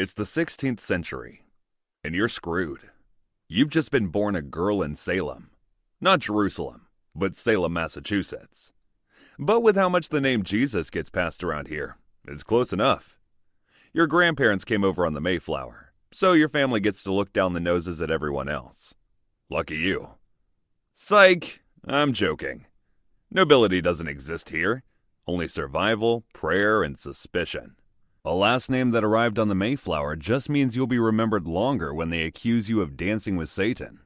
It's the 16th century, and you're screwed. You've just been born a girl in Salem. Not Jerusalem, but Salem, Massachusetts. But with how much the name Jesus gets passed around here, it's close enough. Your grandparents came over on the Mayflower, so your family gets to look down the noses at everyone else. Lucky you. Psych! I'm joking. Nobility doesn't exist here. Only survival, prayer, and suspicion. A last name that arrived on the Mayflower just means you'll be remembered longer when they accuse you of dancing with Satan.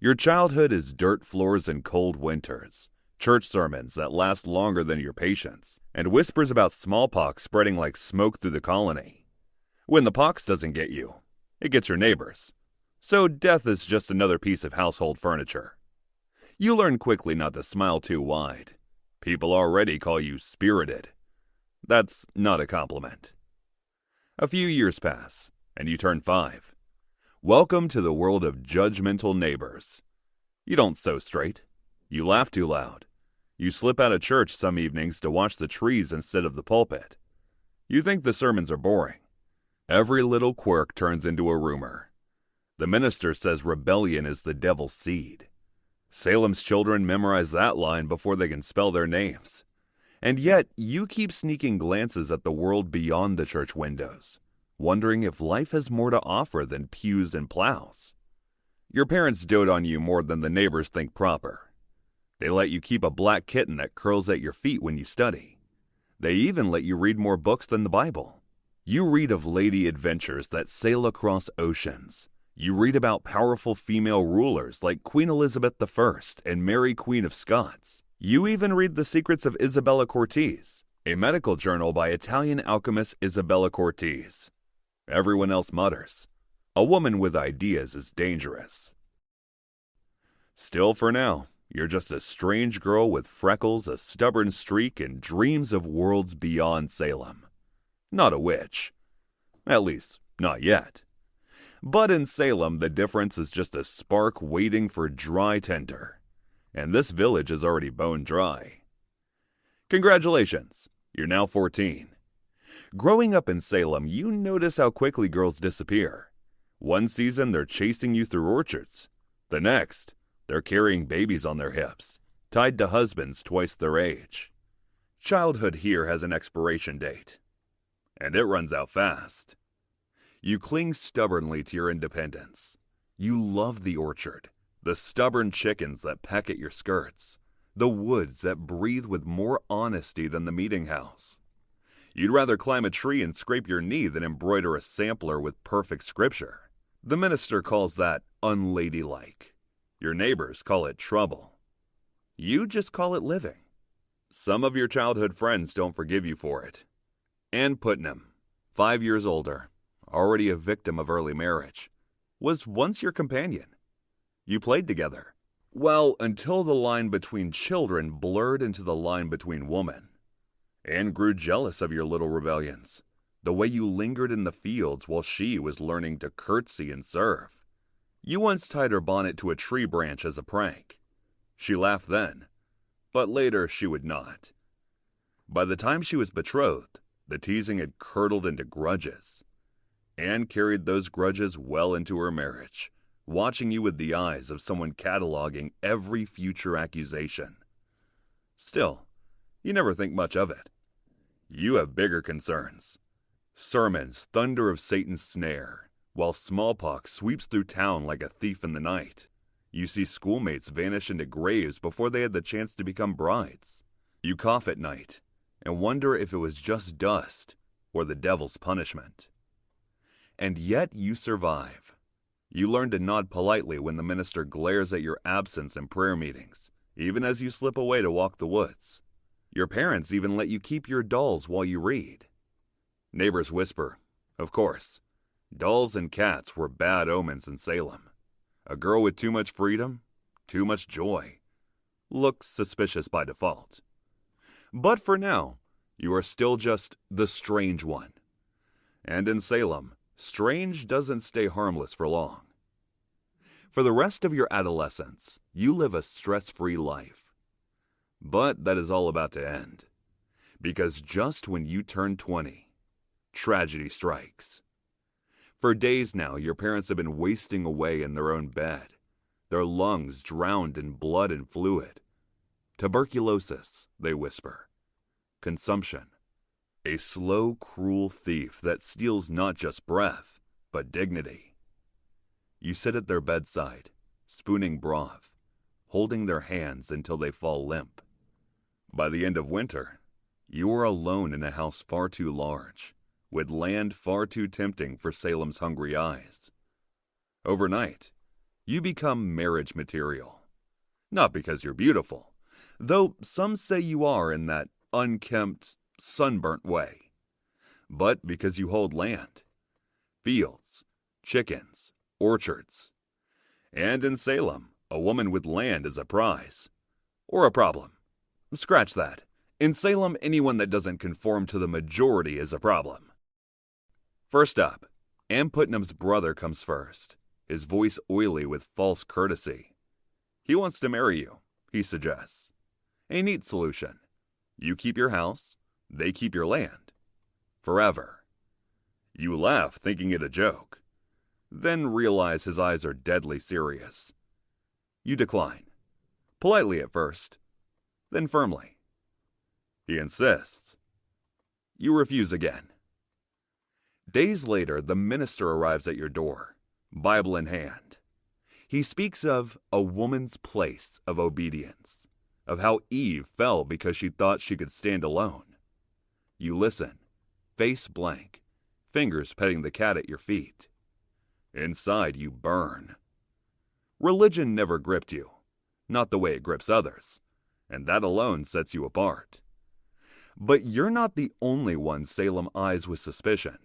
Your childhood is dirt floors and cold winters, church sermons that last longer than your patience, and whispers about smallpox spreading like smoke through the colony. When the pox doesn't get you, it gets your neighbors. So death is just another piece of household furniture. You learn quickly not to smile too wide. People already call you spirited. That's not a compliment. A few years pass, and you turn 5. Welcome to the world of judgmental neighbors. You don't sew straight. You laugh too loud. You slip out of church some evenings to watch the trees instead of the pulpit. You think the sermons are boring. Every little quirk turns into a rumor. The minister says rebellion is the devil's seed. Salem's children memorize that line before they can spell their names. And yet, you keep sneaking glances at the world beyond the church windows, wondering if life has more to offer than pews and plows. Your parents dote on you more than the neighbors think proper. They let you keep a black kitten that curls at your feet when you study. They even let you read more books than the Bible. You read of lady adventures that sail across oceans. You read about powerful female rulers like Queen Elizabeth I and Mary Queen of Scots. You even read The Secrets of Isabella Cortese, a medical journal by Italian alchemist Isabella Cortese. Everyone else mutters, a woman with ideas is dangerous. Still, for now, you're just a strange girl with freckles, a stubborn streak, and dreams of worlds beyond Salem. Not a witch. At least, not yet. But in Salem, the difference is just a spark waiting for dry tinder. And this village is already bone dry. Congratulations, you're now 14. Growing up in Salem, you notice how quickly girls disappear. One season, they're chasing you through orchards. The next, they're carrying babies on their hips, tied to husbands twice their age. Childhood here has an expiration date, and it runs out fast. You cling stubbornly to your independence. You love the orchard. The stubborn chickens that peck at your skirts. The woods that breathe with more honesty than the meeting house. You'd rather climb a tree and scrape your knee than embroider a sampler with perfect scripture. The minister calls that unladylike. Your neighbors call it trouble. You just call it living. Some of your childhood friends don't forgive you for it. Ann Putnam, 5 years older, already a victim of early marriage, was once your companion. You played together. Well, until the line between children blurred into the line between women. Anne grew jealous of your little rebellions, the way you lingered in the fields while she was learning to curtsy and serve. You once tied her bonnet to a tree branch as a prank. She laughed then, but later she would not. By the time she was betrothed, the teasing had curdled into grudges. Anne carried those grudges well into her marriage, watching you with the eyes of someone cataloging every future accusation. Still, you never think much of it. You have bigger concerns. Sermons thunder of Satan's snare, while smallpox sweeps through town like a thief in the night. You see schoolmates vanish into graves before they had the chance to become brides. You cough at night and wonder if it was just dust or the devil's punishment. And yet you survive. You learn to nod politely when the minister glares at your absence in prayer meetings, even as you slip away to walk the woods. Your parents even let you keep your dolls while you read. Neighbors whisper, of course, dolls and cats were bad omens in Salem. A girl with too much freedom, too much joy, looks suspicious by default. But for now, you are still just the strange one. And in Salem, strange doesn't stay harmless for long. For the rest of your adolescence, you live a stress-free life. But that is all about to end. Because just when you turn 20, tragedy strikes. For days now, your parents have been wasting away in their own bed, their lungs drowned in blood and fluid. Tuberculosis, they whisper. Consumption. A slow, cruel thief that steals not just breath, but dignity. You sit at their bedside, spooning broth, holding their hands until they fall limp. By the end of winter, you are alone in a house far too large, with land far too tempting for Salem's hungry eyes. Overnight, you become marriage material. Not because you're beautiful, though some say you are in that unkempt, sunburnt way, but because you hold land, fields, chickens, orchards. And in Salem, a woman with land is a prize. Or a problem. Scratch that. In Salem, anyone that doesn't conform to the majority is a problem. First up, Ann Putnam's brother comes first, his voice oily with false courtesy. He wants to marry you, he suggests. A neat solution. You keep your house, they keep your land. Forever. You laugh, thinking it a joke. Then realize his eyes are deadly serious. You decline. Politely at first, then firmly. He insists. You refuse again. Days later, the minister arrives at your door, Bible in hand. He speaks of a woman's place of obedience, of how Eve fell because she thought she could stand alone. You listen, face blank, fingers petting the cat at your feet. Inside you burn. Religion never gripped you, not the way it grips others, and that alone sets you apart. But you're not the only one Salem eyes with suspicion.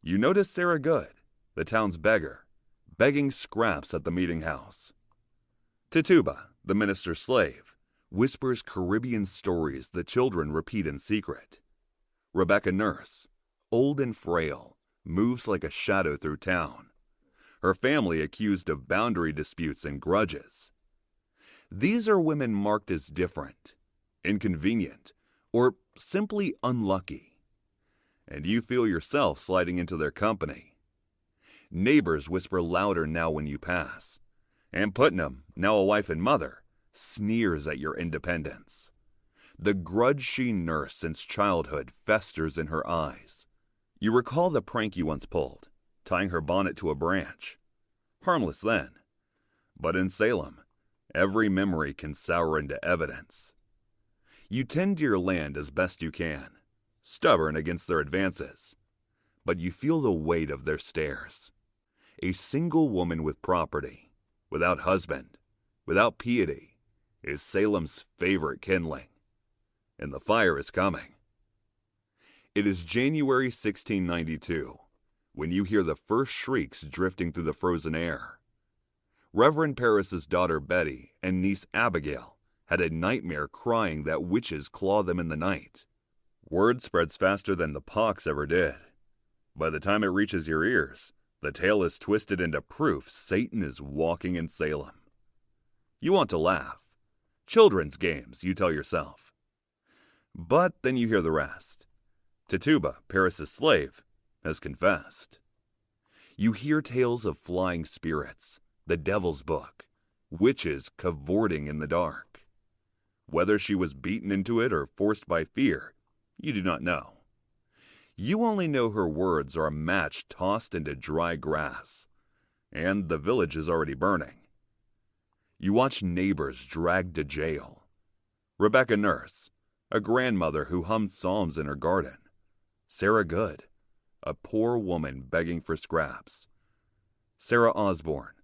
You notice Sarah Good, the town's beggar, begging scraps at the meeting house. Tituba, the minister's slave, whispers Caribbean stories the children repeat in secret. Rebecca Nurse, old and frail, moves like a shadow through town, her family accused of boundary disputes and grudges. These are women marked as different, inconvenient, or simply unlucky. And you feel yourself sliding into their company. Neighbors whisper louder now when you pass. Ann Putnam, now a wife and mother, sneers at your independence. The grudge she nursed since childhood festers in her eyes. You recall the prank you once pulled, tying her bonnet to a branch. Harmless then. But in Salem, every memory can sour into evidence. You tend to your land as best you can, stubborn against their advances. But you feel the weight of their stares. A single woman with property, without husband, without piety, is Salem's favorite kindling. And the fire is coming. It is January 1692, when you hear the first shrieks drifting through the frozen air. Reverend Parris's daughter Betty and niece Abigail had a nightmare crying that witches claw them in the night. Word spreads faster than the pox ever did. By the time it reaches your ears, the tale is twisted into proof Satan is walking in Salem. You want to laugh. Children's games, you tell yourself. But then you hear the rest. Tituba, Parris's slave, has confessed. You hear tales of flying spirits, the devil's book, witches cavorting in the dark. Whether she was beaten into it or forced by fear, you do not know. You only know her words are a match tossed into dry grass, and the village is already burning. You watch neighbors dragged to jail. Rebecca Nurse, a grandmother who hummed psalms in her garden. Sarah Good, a poor woman begging for scraps. Sarah Osborne,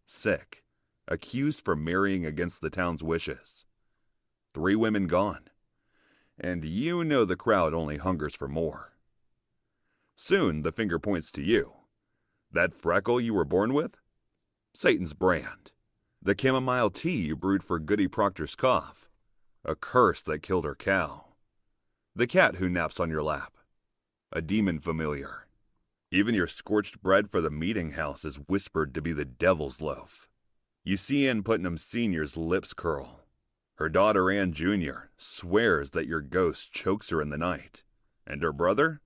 sick, accused for marrying against the town's wishes. 3 women gone, and you know the crowd only hungers for more. Soon the finger points to you. That freckle you were born with? Satan's brand. The chamomile tea you brewed for Goody Proctor's cough. A curse that killed her cow. The cat who naps on your lap. A demon familiar. Even your scorched bread for the meeting house is whispered to be the devil's loaf. You see Ann Putnam Sr.'s lips curl. Her daughter Ann Jr. swears that your ghost chokes her in the night. And her brother?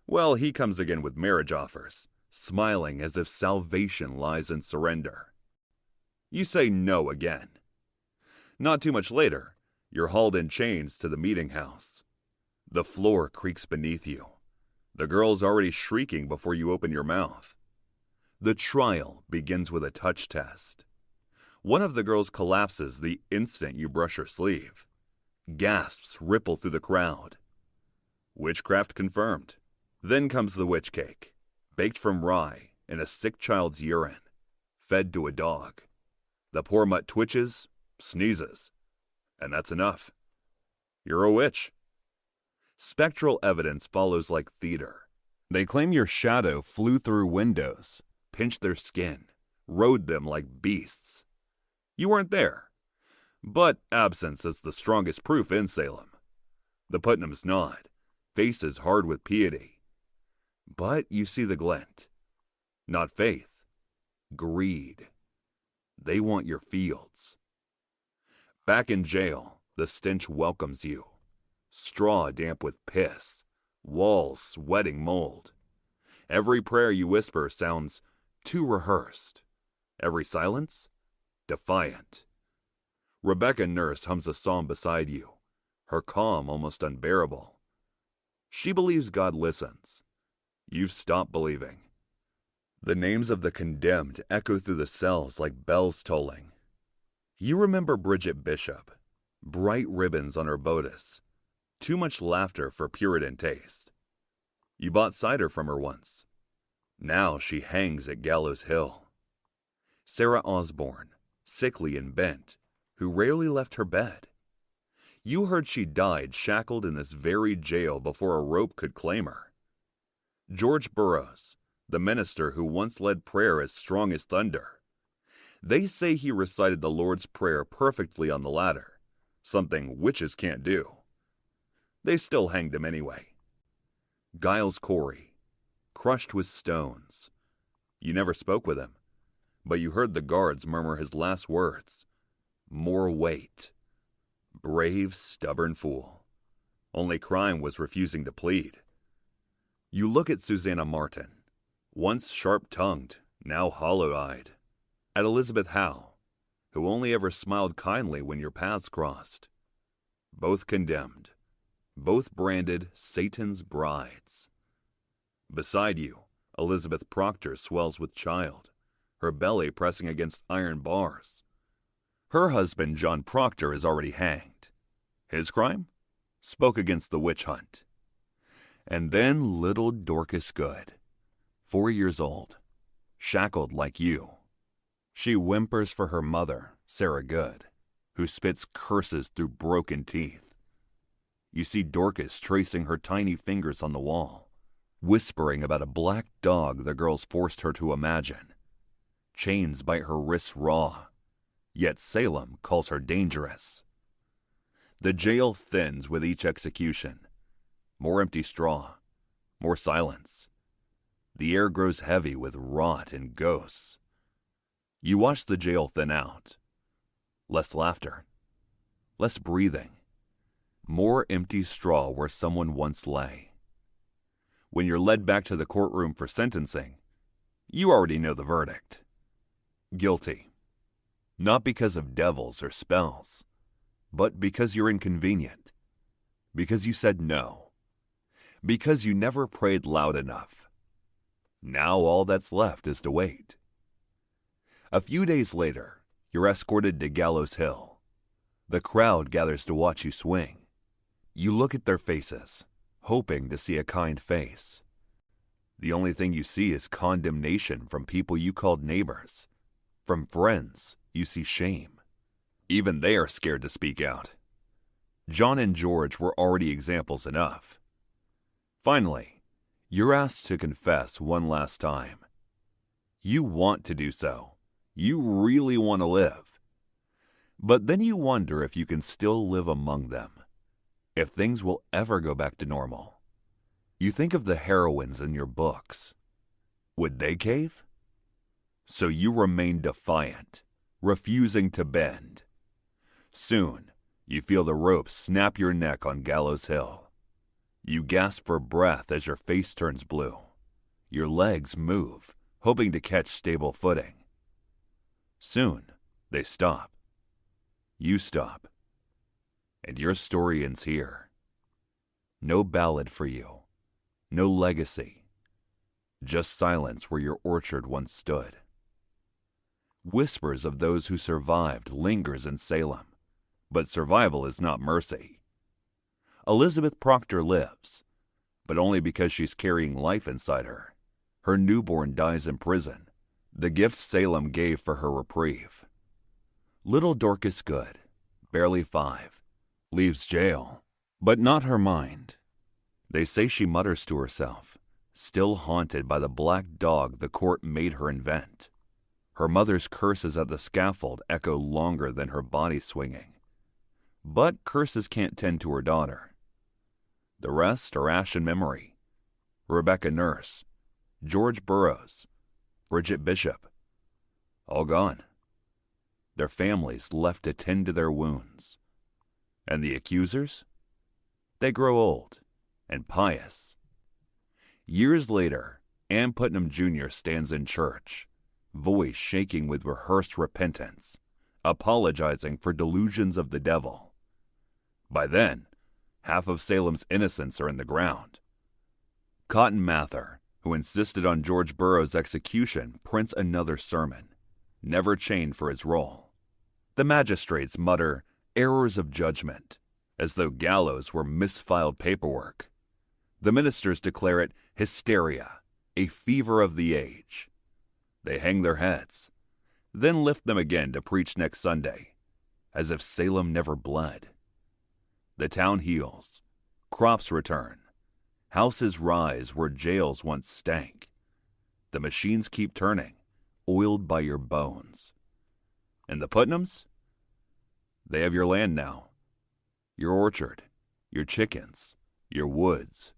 Well, he comes again with marriage offers, smiling as if salvation lies in surrender. You say no again. Not too much later, you're hauled in chains to the meeting house. The floor creaks beneath you. The girl's already shrieking before you open your mouth. The trial begins with a touch test. One of the girls collapses the instant you brush her sleeve. Gasps ripple through the crowd. Witchcraft confirmed. Then comes the witch cake, baked from rye in a sick child's urine, fed to a dog. The poor mutt twitches, sneezes, and that's enough. You're a witch. Spectral evidence follows like theater. They claim your shadow flew through windows, pinched their skin, rode them like beasts. You weren't there, but absence is the strongest proof in Salem. The Putnams nod, faces hard with piety. But you see the glint. Not faith, greed. They want your fields. Back in jail, the stench welcomes you. Straw damp with piss, walls sweating mold. Every prayer you whisper sounds too rehearsed. Every silence, defiant. Rebecca Nurse hums a psalm beside you, her calm almost unbearable. She believes God listens. You've stopped believing. The names of the condemned echo through the cells like bells tolling. You remember Bridget Bishop, bright ribbons on her bodice, too much laughter for Puritan taste. You bought cider from her once. Now she hangs at Gallows Hill. Sarah Osborne, sickly and bent, who rarely left her bed. You heard she died shackled in this very jail before a rope could claim her. George Burroughs, the minister who once led prayer as strong as thunder. They say he recited the Lord's Prayer perfectly on the ladder, something witches can't do. They still hanged him anyway. Giles Corey, crushed with stones. You never spoke with him, but you heard the guards murmur his last words. More weight. Brave, stubborn fool. Only crime was refusing to plead. You look at Susanna Martin, once sharp-tongued, now hollow-eyed. At Elizabeth Howe, who only ever smiled kindly when your paths crossed. Both condemned. Both branded Satan's brides. Beside you, Elizabeth Proctor swells with child, her belly pressing against iron bars. Her husband, John Proctor, is already hanged. His crime? Spoke against the witch hunt. And then little Dorcas Good, 4 years old, shackled like you. She whimpers for her mother, Sarah Good, who spits curses through broken teeth. You see Dorcas tracing her tiny fingers on the wall, whispering about a black dog the girls forced her to imagine. Chains bite her wrists raw, yet Salem calls her dangerous. The jail thins with each execution. More empty straw, more silence. The air grows heavy with rot and ghosts. You watch the jail thin out. Less laughter, less breathing. More empty straw where someone once lay. When you're led back to the courtroom for sentencing, you already know the verdict. Guilty. Not because of devils or spells, but because you're inconvenient. Because you said no. Because you never prayed loud enough. Now all that's left is to wait. A few days later, you're escorted to Gallows Hill. The crowd gathers to watch you swing. You look at their faces, hoping to see a kind face. The only thing you see is condemnation from people you called neighbors. From friends, you see shame. Even they are scared to speak out. John and George were already examples enough. Finally, you're asked to confess one last time. You want to do so. You really want to live. But then you wonder if you can still live among them. If things will ever go back to normal. You think of the heroines in your books. Would they cave? So you remain defiant, refusing to bend. Soon, you feel the rope snap your neck on Gallows Hill. You gasp for breath as your face turns blue. Your legs move, hoping to catch stable footing. Soon, they stop. You stop. And your story ends here. No ballad for you. No legacy. Just silence where your orchard once stood. Whispers of those who survived lingers in Salem, but survival is not mercy. Elizabeth Proctor lives, but only because she's carrying life inside her. Her newborn dies in prison, the gift Salem gave for her reprieve. Little Dorcas Good, barely 5, leaves jail, but not her mind. They say she mutters to herself, still haunted by the black dog the court made her invent. Her mother's curses at the scaffold echo longer than her body swinging. But curses can't tend to her daughter. The rest are ash and memory. Rebecca Nurse, George Burroughs, Bridget Bishop, all gone. Their families left to tend to their wounds. And the accusers? They grow old and pious. Years later, Ann Putnam Jr. stands in church, voice shaking with rehearsed repentance, apologizing for delusions of the devil. By then, half of Salem's innocents are in the ground. Cotton Mather, who insisted on George Burroughs' execution, prints another sermon, never chained for his role. The magistrates mutter errors of judgment, as though gallows were misfiled paperwork. The ministers declare it hysteria, a fever of the age. They hang their heads, then lift them again to preach next Sunday, as if Salem never bled. The town heals, crops return, houses rise where jails once stank. The machines keep turning, oiled by your bones. And the Putnams? They have your land now, your orchard, your chickens, your woods,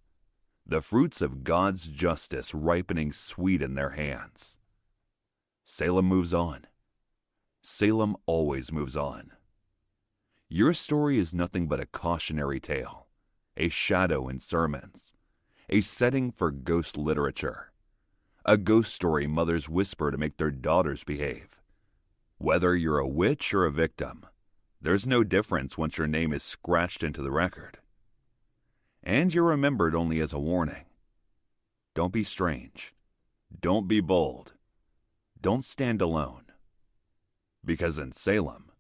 the fruits of God's justice ripening sweet in their hands. Salem moves on. Salem always moves on. Your story is nothing but a cautionary tale, a shadow in sermons, a setting for ghost literature, a ghost story mothers whisper to make their daughters behave. Whether you're a witch or a victim, there's no difference once your name is scratched into the record. And you're remembered only as a warning. Don't be strange. Don't be bold. Don't stand alone. Because in Salem,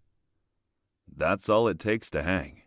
that's all it takes to hang.